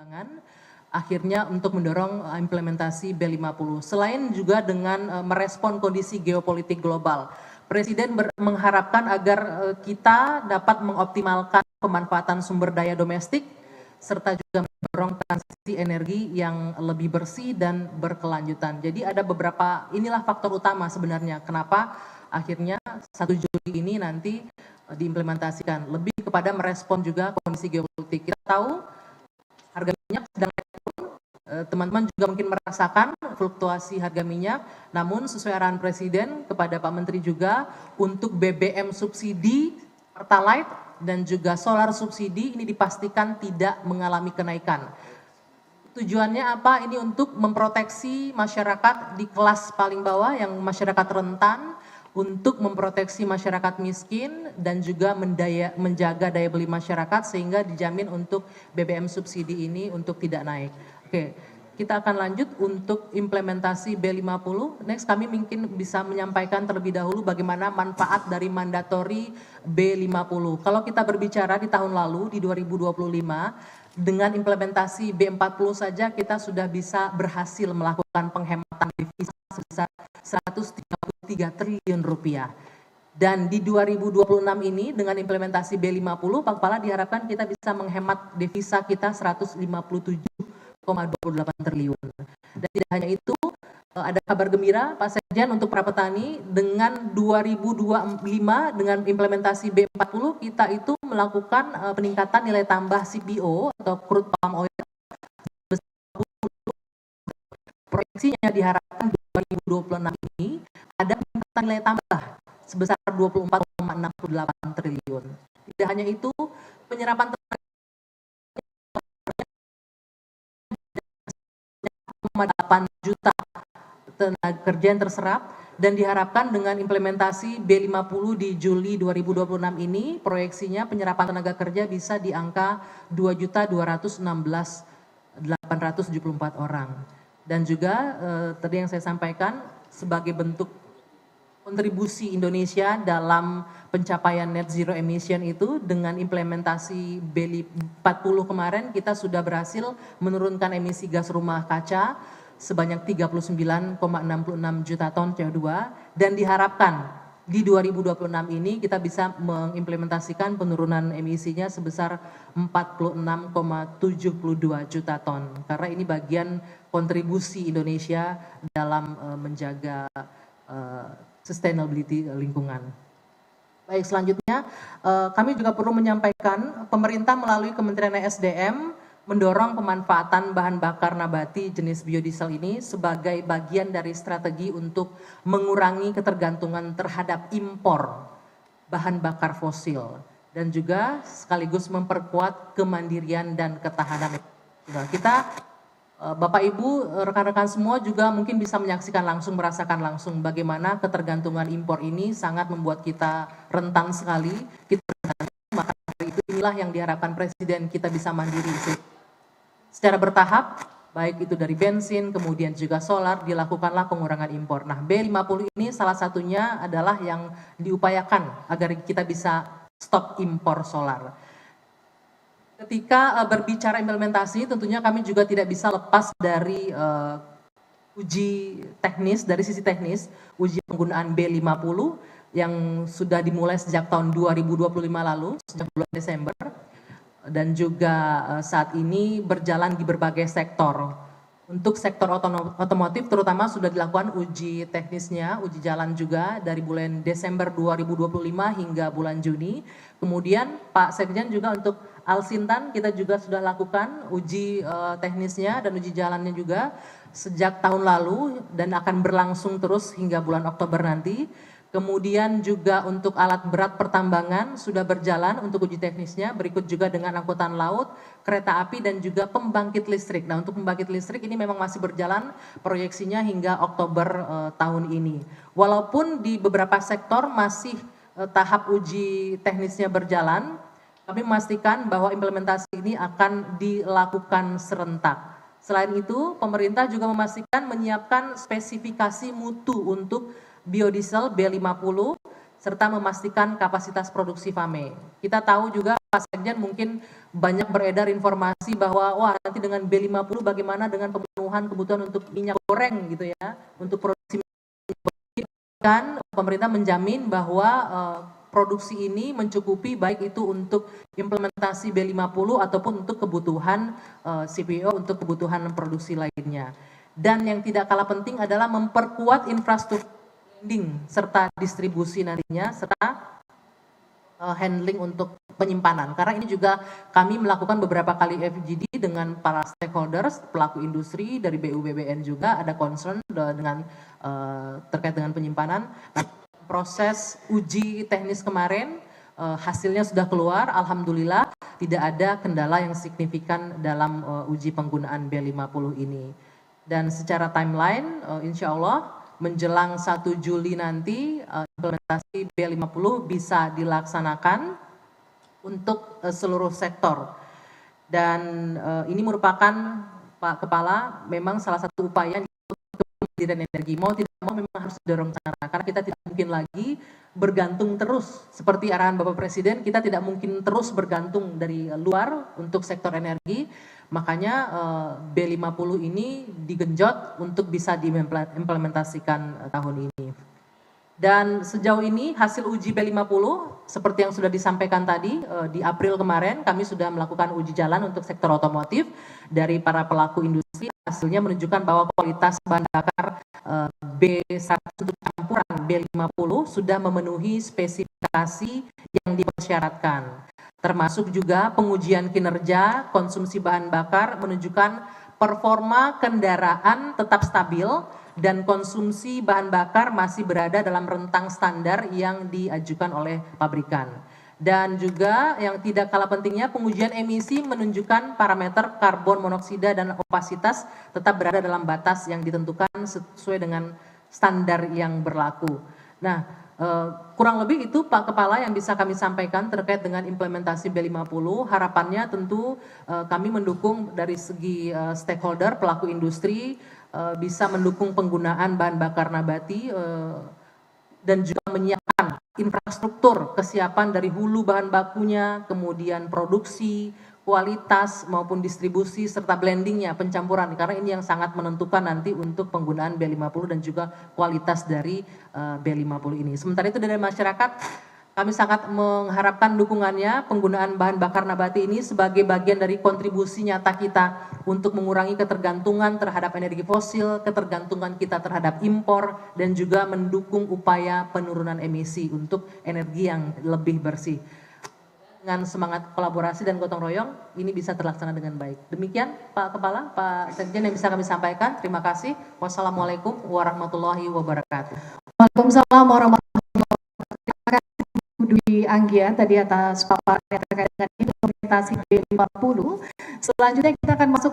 pertimbangan akhirnya untuk mendorong implementasi B50. Selain juga dengan merespon kondisi geopolitik global, Presiden mengharapkan agar kita dapat mengoptimalkan pemanfaatan sumber daya domestik serta juga mendorong transisi energi yang lebih bersih dan berkelanjutan. Jadi ada beberapa, inilah faktor utama sebenarnya kenapa akhirnya 1 Juli ini nanti diimplementasikan, lebih kepada merespon juga kondisi geopolitik. Kita tahu harga minyak sedang naik turun, teman-teman juga mungkin merasakan fluktuasi harga minyak, namun sesuai arahan Presiden kepada Pak Menteri juga untuk BBM subsidi, Pertalite dan juga solar subsidi ini dipastikan tidak mengalami kenaikan. Tujuannya apa? Ini untuk memproteksi masyarakat di kelas paling bawah yang masyarakat rentan, untuk memproteksi masyarakat miskin dan juga menjaga daya beli masyarakat sehingga dijamin untuk BBM subsidi ini untuk tidak naik. Oke, kita akan lanjut untuk implementasi B50. Next kami mungkin bisa menyampaikan terlebih dahulu bagaimana manfaat dari mandatori B50. Kalau kita berbicara di tahun lalu di 2025 dengan implementasi B40 saja kita sudah bisa berhasil melakukan penghematan devisa sebesar 133 triliun rupiah. Dan di 2026 ini dengan implementasi B50, Pak Kepala diharapkan kita bisa menghemat devisa kita 157,28 triliun. Dan tidak hanya itu, ada kabar gembira Pak Sekjen untuk para petani dengan 2025 dengan implementasi B40 kita itu melakukan peningkatan nilai tambah CPO atau crude palm oil. Proyeksinya diharapkan 2026 ini ada peningkatan nilai tambah sebesar 24,68 triliun. Tidak hanya itu, penyerapan tenaga 8 juta tenaga kerja yang terserap dan diharapkan dengan implementasi B50 di Juli 2026 ini proyeksinya penyerapan tenaga kerja bisa di angka 2.216.874 orang. Dan juga tadi yang saya sampaikan sebagai bentuk kontribusi Indonesia dalam pencapaian net zero emission itu dengan implementasi B40 kemarin kita sudah berhasil menurunkan emisi gas rumah kaca sebanyak 39,66 juta ton CO2 dan diharapkan di 2026 ini kita bisa mengimplementasikan penurunan emisinya sebesar 46,72 juta ton karena ini bagian kontribusi Indonesia dalam menjaga sustainability lingkungan. Baik, selanjutnya kami juga perlu menyampaikan pemerintah melalui Kementerian SDM mendorong pemanfaatan bahan bakar nabati jenis biodiesel ini sebagai bagian dari strategi untuk mengurangi ketergantungan terhadap impor bahan bakar fosil dan juga sekaligus memperkuat kemandirian dan ketahanan. Kita Bapak Ibu, rekan-rekan semua juga mungkin bisa menyaksikan langsung, merasakan langsung bagaimana ketergantungan impor ini sangat membuat kita rentan sekali. Kita maka itu inilah yang diharapkan Presiden kita bisa mandiri. Secara bertahap, baik itu dari bensin, kemudian juga solar, dilakukanlah pengurangan impor. Nah, B50 ini salah satunya adalah yang diupayakan agar kita bisa stop impor solar. Ketika berbicara implementasi, tentunya kami juga tidak bisa lepas dari uji teknis, dari sisi teknis, uji penggunaan B50 yang sudah dimulai sejak tahun 2025 lalu, sejak bulan Desember, dan juga saat ini berjalan di berbagai sektor. Untuk sektor otomotif terutama sudah dilakukan uji teknisnya, uji jalan juga dari bulan Desember 2025 hingga bulan Juni. Kemudian Pak Sekjen juga untuk Alsintan kita juga sudah lakukan uji teknisnya dan uji jalannya juga sejak tahun lalu dan akan berlangsung terus hingga bulan Oktober nanti. Kemudian juga untuk alat berat pertambangan sudah berjalan untuk uji teknisnya, berikut juga dengan angkutan laut, kereta api dan juga pembangkit listrik. Nah, untuk pembangkit listrik ini memang masih berjalan proyeksinya hingga Oktober tahun ini. Walaupun di beberapa sektor masih tahap uji teknisnya berjalan, kami memastikan bahwa implementasi ini akan dilakukan serentak. Selain itu, pemerintah juga memastikan menyiapkan spesifikasi mutu untuk biodiesel B50 serta memastikan kapasitas produksi FAME. Kita tahu juga Pak Sekjen mungkin banyak beredar informasi bahwa wah nanti dengan B50 bagaimana dengan pemenuhan kebutuhan untuk minyak goreng gitu ya, untuk produksi minyak goreng. Kan pemerintah menjamin bahwa produksi ini mencukupi baik itu untuk implementasi B50 ataupun untuk kebutuhan CPO untuk kebutuhan produksi lainnya. Dan yang tidak kalah penting adalah memperkuat infrastruktur blending serta distribusi nantinya serta handling untuk penyimpanan. Karena ini juga kami melakukan beberapa kali FGD dengan para stakeholders, pelaku industri dari BUMN juga ada concern dengan terkait dengan penyimpanan. Nah, proses uji teknis kemarin hasilnya sudah keluar, alhamdulillah tidak ada kendala yang signifikan dalam uji penggunaan B50 ini. Dan secara timeline insya Allah menjelang 1 Juli nanti implementasi B50 bisa dilaksanakan untuk seluruh sektor. Dan ini merupakan Pak Kepala memang salah satu upaya Kementerian Energi mau tidak mau memang harus didorong ke sana karena kita tidak mungkin lagi bergantung terus seperti arahan Bapak Presiden, kita tidak mungkin terus bergantung dari luar untuk sektor energi. Makanya B50 ini digenjot untuk bisa diimplementasikan tahun ini. Dan sejauh ini hasil uji B50 seperti yang sudah disampaikan tadi di April kemarin kami sudah melakukan uji jalan untuk sektor otomotif dari para pelaku industri. Hasilnya menunjukkan bahwa kualitas bahan bakar B100 untuk campuran B50 sudah memenuhi spesifikasi yang dipersyaratkan. Termasuk juga pengujian kinerja konsumsi bahan bakar menunjukkan performa kendaraan tetap stabil dan konsumsi bahan bakar masih berada dalam rentang standar yang diajukan oleh pabrikan. Dan juga yang tidak kalah pentingnya pengujian emisi menunjukkan parameter karbon monoksida dan opasitas tetap berada dalam batas yang ditentukan sesuai dengan standar yang berlaku. Nah, kurang lebih itu Pak Kepala yang bisa kami sampaikan terkait dengan implementasi B50. Harapannya tentu kami mendukung dari segi stakeholder, pelaku industri, bisa mendukung penggunaan bahan bakar nabati dan juga menyiapkan infrastruktur kesiapan dari hulu bahan bakunya, kemudian produksi, kualitas maupun distribusi serta blendingnya, pencampuran, karena ini yang sangat menentukan nanti untuk penggunaan B50 dan juga kualitas dari B50 ini. Sementara itu dari masyarakat kami sangat mengharapkan dukungannya penggunaan bahan bakar nabati ini sebagai bagian dari kontribusi nyata kita untuk mengurangi ketergantungan terhadap energi fosil, ketergantungan kita terhadap impor, dan juga mendukung upaya penurunan emisi untuk energi yang lebih bersih. Dengan semangat kolaborasi dan gotong royong, ini bisa terlaksana dengan baik. Demikian Pak Kepala, Pak Sekjen yang bisa kami sampaikan. Terima kasih. Wassalamualaikum warahmatullahi wabarakatuh. Waalaikumsalam warahmatullahi wabarakatuh. Terima kasih Bu Dwi Anggia tadi atas paparan terkait dengan implementasi B50. Selanjutnya kita akan masuk ke